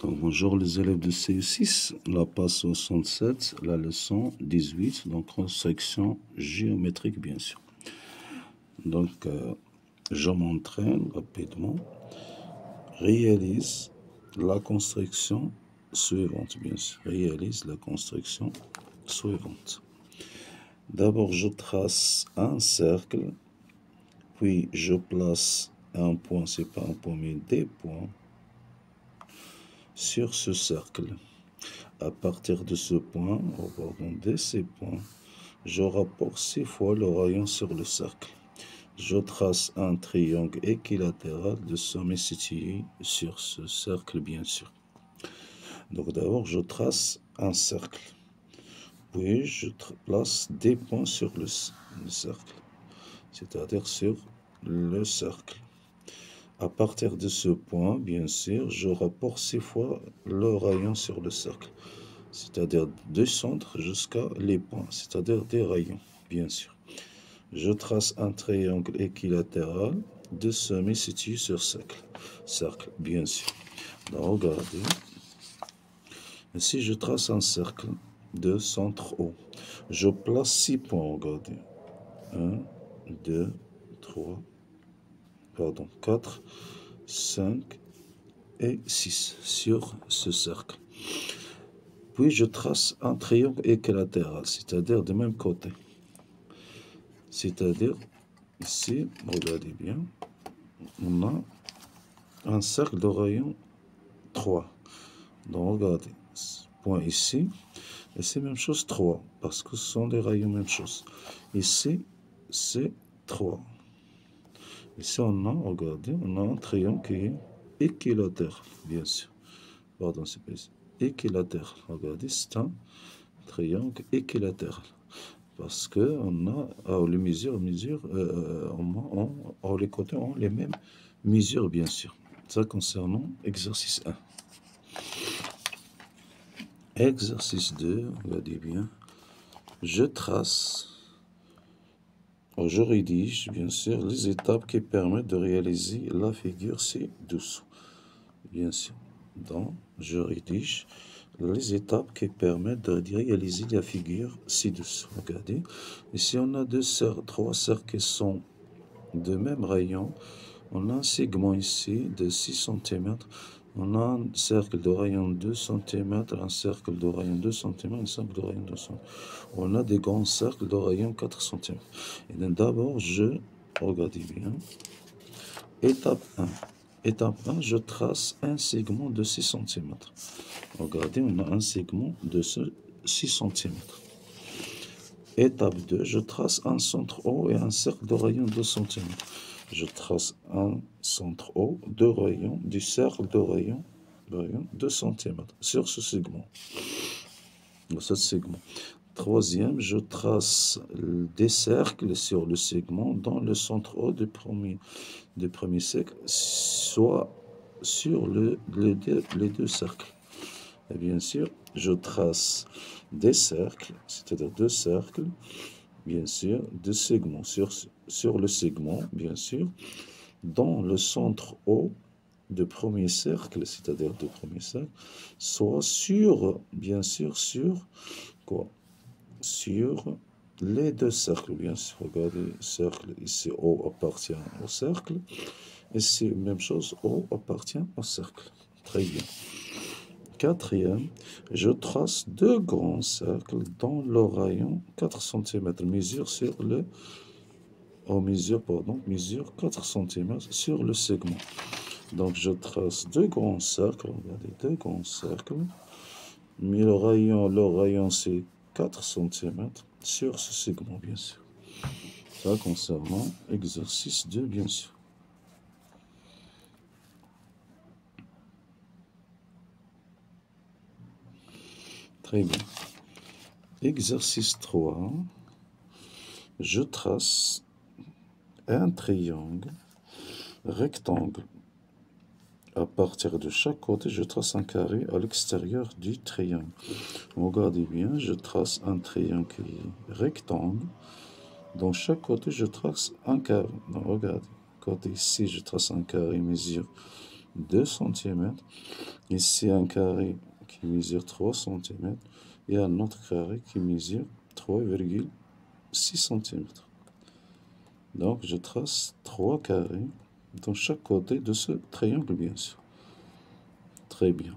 Donc, bonjour les élèves de CE6, la page 67, la leçon 18, donc construction géométrique bien sûr. Donc, je m'entraîne rapidement, réalise la construction suivante bien sûr, réalise la construction suivante. D'abord, je trace un cercle, puis je place un point, c'est pas un point mais des points, sur ce cercle. À partir de ce point, de ces points, je rapporte 6 fois le rayon sur le cercle. Je trace un triangle équilatéral de sommet situé sur ce cercle, bien sûr. Donc d'abord, je trace un cercle. Puis, je place des points sur le cercle, c'est-à-dire sur le cercle. À partir de ce point, bien sûr, je rapporte 6 fois le rayon sur le cercle, c'est-à-dire du centre jusqu'à les points, c'est-à-dire des rayons, bien sûr. Je trace un triangle équilatéral de sommet situé sur cercle, bien sûr. Donc, regardez. Ici, je trace un cercle de centre haut. Je place 6 points, regardez. 1, 2, 3, 4, 5 et 6 sur ce cercle. Puis je trace un triangle équilatéral, c'est-à-dire du même côté. C'est-à-dire, ici, regardez bien, on a un cercle de rayon 3. Donc regardez, point ici, et c'est même chose 3, parce que ce sont des rayons même chose. Ici, c'est 3. Ici, on a, regardez, on a un triangle qui est équilatéral, bien sûr. Pardon, c'est pas ici. Équilatéral. Regardez, c'est un triangle équilatéral. Parce que on a les mesures, les côtés ont les mêmes mesures, bien sûr. Ça concernant exercice 1. Exercice 2, regardez bien. Je trace, je rédige, bien sûr, les étapes qui permettent de réaliser la figure ci-dessous. Bien sûr. Donc, je rédige les étapes qui permettent de réaliser la figure ci-dessous. Regardez. Ici, on a trois cercles qui sont de même rayon. On a un segment ici de 6 cm. On a un cercle de rayon 2 cm, un cercle de rayon 2 cm, un cercle de rayon 2 cm. On a des grands cercles de rayon 4 cm. Et d'abord, regardez bien, étape 1. Étape 1, je trace un segment de 6 cm. Regardez, on a un segment de 6 cm. Étape 2, je trace un centre haut et un cercle de rayon 2 cm. Je trace un centre haut, deux rayons, du cercle de rayon 2 cm sur ce segment. Troisième, je trace des cercles sur le segment dans le centre haut du premier cercle, soit sur les deux cercles. Et bien sûr, je trace des cercles, c'est-à-dire deux cercles, bien sûr, deux segments sur le segment, bien sûr, dans le centre haut du premier cercle, c'est-à-dire du premier cercle, soit sur, bien sûr, sur quoi? Sur les deux cercles, bien sûr. Regardez, cercle ici, O appartient au cercle. Ici, même chose, O appartient au cercle. Très bien. Quatrième, je trace deux grands cercles dans le rayon 4 cm. Mesure 4 cm sur le segment. Donc, je trace deux grands cercles. Regardez, deux grands cercles. Mais le rayon c'est 4 cm sur ce segment, bien sûr. Ça concernant exercice 2, bien sûr. Très bien. Exercice 3. Je trace un triangle rectangle. À partir de chaque côté, je trace un carré à l'extérieur du triangle. Regardez bien, je trace un triangle rectangle. Dans chaque côté, je trace un carré. Donc, regardez, côté ici, je trace un carré mesure 2 cm. Ici, un carré qui mesure 3 cm et un autre carré qui mesure 3,6 cm. Donc, je trace 3 carrés dans chaque côté de ce triangle, bien sûr. Très bien.